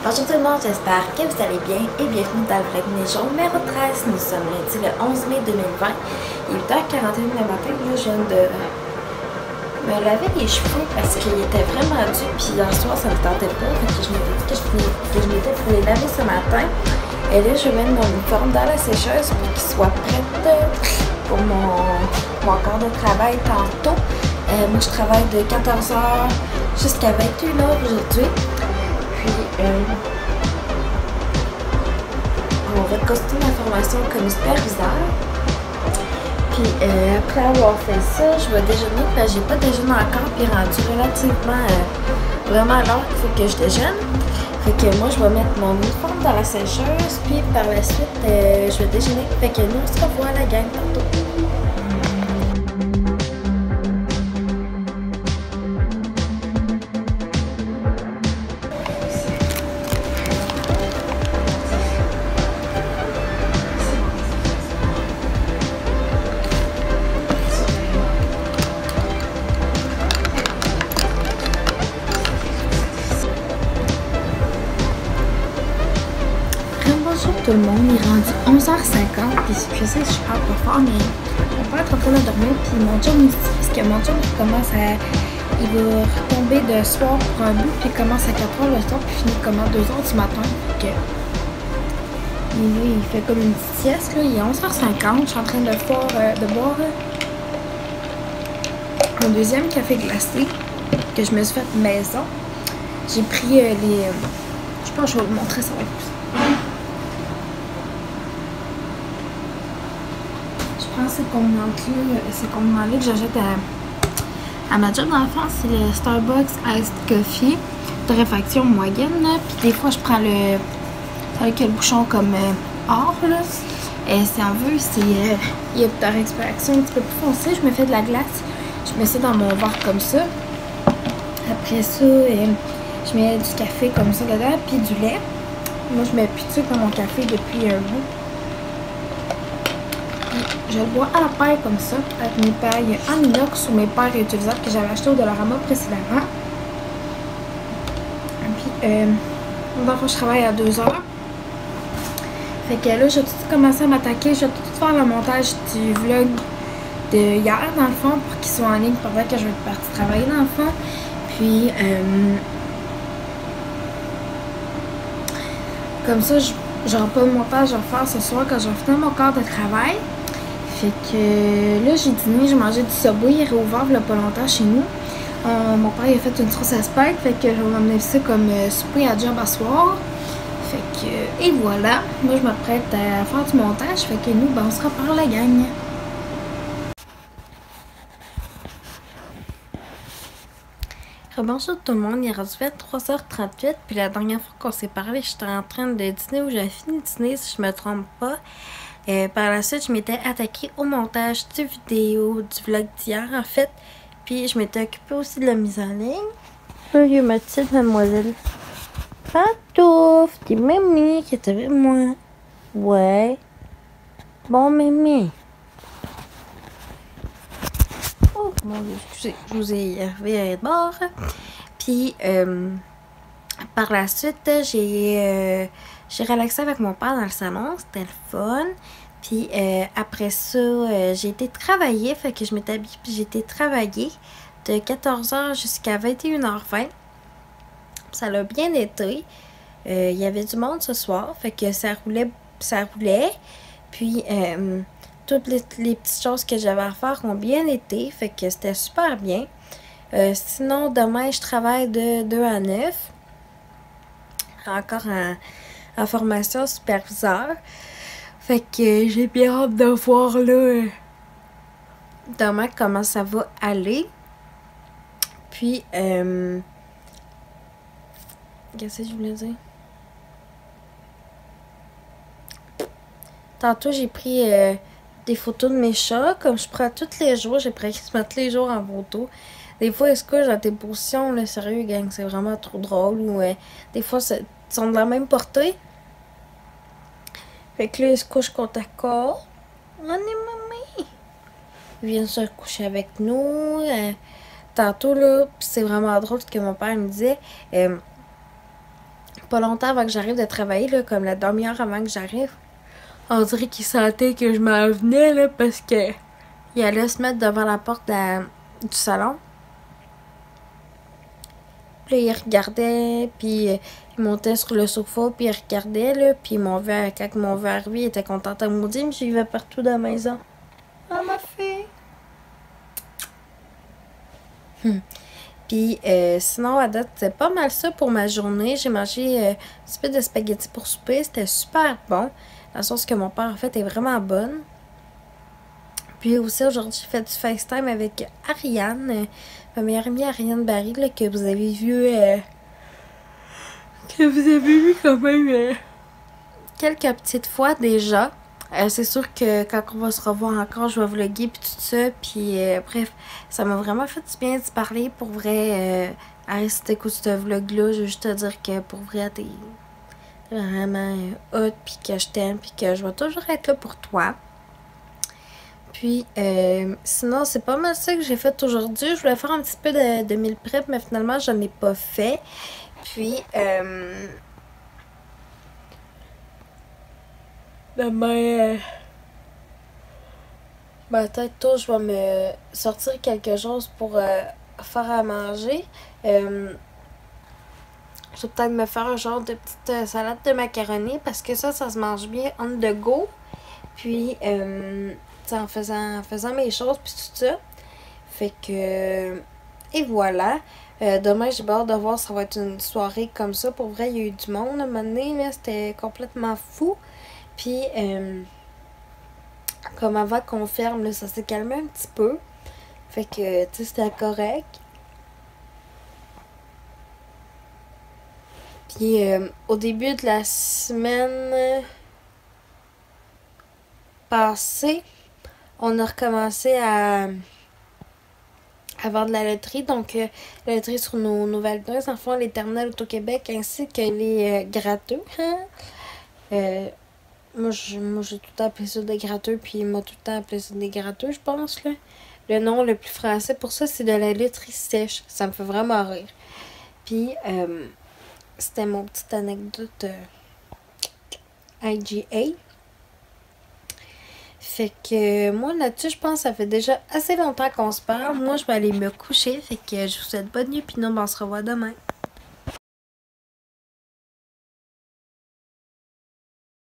Bonjour tout le monde, j'espère que vous allez bien et bienvenue dans le vlog Neige numéro 13. Nous sommes lundi le 11 mai 2020. Il est 8h41 le matin. Là, je viens de me laver les cheveux parce qu'il était vraiment dur. Puis hier soir, ça ne me tentait pas. Donc je m'étais dit que je m'étais pour les laver ce matin. Et là, je vais mettre mon uniforme dans la sécheuse pour qu'il soit prêt pour mon corps de travail tantôt. Moi, je travaille de 14h jusqu'à 21h aujourd'hui. Puis, on va costume d'information comme superviseur. Puis, après avoir fait ça, je vais déjeuner. Puis, j'ai pas déjeuné encore. Puis, rendu relativement vraiment à l'heure qu'il faut que je déjeune. Fait que moi, je vais mettre mon uniforme dans la sécheuse. Puis, par la suite, je vais déjeuner. Fait que nous, on se revoit à la gang tantôt. Bonjour tout le monde, il est rendu 11h50, puis excusez si je parle pas fort, mais mon père est en train de dormir, puis mon chum aussi, parce que mon chum il va retomber de soir pour un bout, puis il commence à 4h le soir, puis finit comme à 2h du matin, fait que il fait comme une petite sieste, là. Il est 11h50, je suis en train de boire mon deuxième café glacé, que je me suis fait maison. J'ai pris je pense que je vais vous montrer ça. Ces condiments-là que j'achète à ma job dans le fond, c'est le Starbucks Iced Coffee de réfaction moyenne. Puis des fois, je prends avec le bouchon comme or. Si on veut, il y a par extraction un petit peu plus foncé. Je me fais de la glace. Je mets ça dans mon verre comme ça. Après ça, je mets du café comme ça dedans, puis du lait. Moi, je mets plus de sucre dans mon café depuis un bout. Je le bois à la paille comme ça, avec mes pailles en inox ou mes pailles réutilisables que j'avais achetées au Dollarama précédemment. Puis, donc je travaille à 2h. Fait que là, j'ai tout commencé à m'attaquer. Je vais tout faire le montage du vlog de hier, dans le fond, pour qu'il soit en ligne pendant que je vais être partie travailler, dans le fond. Puis, comme ça, j'aurai pas de montage à faire ce soir quand je vais finir mon corps de travail. Fait que là, j'ai dîné, j'ai mangé du Subway, il est réouvert il y a pas longtemps chez nous. Mon père il a fait une sauce à spag, fait que je vais m'amener ça comme souper à job à soir. Fait que, et voilà, moi je m'apprête à faire du montage, fait que nous, ben, on se reparle la gang. Bonjour tout le monde, il est rendu 3h38, puis la dernière fois qu'on s'est parlé, j'étais en train de dîner ou j'avais fini de dîner si je me trompe pas. Par la suite, je m'étais attaquée au montage du vidéo, du vlog d'hier en fait. Puis je m'étais occupée aussi de la mise en ligne. Salut ma petite mademoiselle. Patouf, t'es Mimi qui est avec moi. Ouais. Bon Mimi. Oh mon Dieu, excusez, je vous ai arrivé à être bord. Puis par la suite, j'ai relaxé avec mon père dans le salon, c'était le fun. Puis après ça, j'ai été travailler, fait que je m'étais habillée puis j'ai été travailler de 14h jusqu'à 21h20. Ça a bien été. Il y avait du monde ce soir, fait que ça roulait. Puis toutes les petites choses que j'avais à faire ont bien été, fait que c'était super bien. Sinon, demain, je travaille de 2 à 9. Encore en formation superviseur. Fait que j'ai bien hâte de voir là demain comment ça va aller. Puis qu'est-ce que je voulais dire? Tantôt j'ai pris des photos de mes chats, comme je prends tous les jours, j'ai pris quasiment tous les jours en photo. Des fois, ils se couchent dans tes positions, là, sérieux, gang, c'est vraiment trop drôle. Ou des fois, ils sont de la même portée. Fait que là, ils se couchent côte à côte. On est mamie. Ils viennent se coucher avec nous. tantôt, là, pis c'est vraiment drôle ce que mon père me disait. Pas longtemps avant que j'arrive de travailler, là, comme la demi-heure avant que j'arrive, on dirait qu'il sentait que je m'en venais, là, parce que il allait se mettre devant la porte du salon. Puis là, il regardait, puis il montait sur le sofa, puis il regardait, là, puis quand mon verre arrivé, il était content à maudit, mais j'y vais partout dans la maison. Ah, ma fille! Puis sinon, à date, c'est pas mal ça pour ma journée. J'ai mangé un petit peu de spaghetti pour souper. C'était super bon. La sauce que mon père a faite est vraiment bonne. Puis aussi, aujourd'hui, j'ai fait du FaceTime avec Ariane, ma meilleure amie Ariane Barry, là, que vous avez vu quand même quelques petites fois déjà. C'est sûr que quand on va se revoir encore, je vais vlogger puis tout ça. Puis bref, ça m'a vraiment fait du bien d'y parler. Pour vrai, Harry, si t'écoutes ce vlog-là, je veux juste te dire que pour vrai, t'es vraiment hot, puis que je t'aime, puis que je vais toujours être là pour toi. Puis sinon, c'est pas mal ça que j'ai fait aujourd'hui. Je voulais faire un petit peu de meal prep, mais finalement, je n'en ai pas fait. Puis demain peut-être tôt, je vais me sortir quelque chose pour faire à manger. Je vais peut-être me faire un genre de petite salade de macaroni parce que ça se mange bien on the go. Puis, en faisant mes choses, puis tout ça. Fait que. Et voilà. Demain, j'ai hâte de voir, ça va être une soirée comme ça. Pour vrai, il y a eu du monde à un moment donné, là. C'était complètement fou. Puis, comme avant qu'on ferme, là, ça s'est calmé un petit peu. Fait que, tu sais, c'était correct. Puis, au début de la semaine passée, on a recommencé à avoir de la loterie. Donc, la loterie sur nos nouvelles adresses, en fond, les terminales Auto-Québec ainsi que les gratteux. Moi, j'ai tout le temps appelé ça des gratteux, puis il m'a tout le temps appelé ça des gratteux, je pense, là. Le nom le plus français pour ça, c'est de la loterie sèche. Ça me fait vraiment rire. Puis, c'était mon petite anecdote IGA. Fait que moi là-dessus, je pense que ça fait déjà assez longtemps qu'on se parle. Moi, je vais aller me coucher. Fait que je vous souhaite bonne nuit, puis nous, on se revoit demain.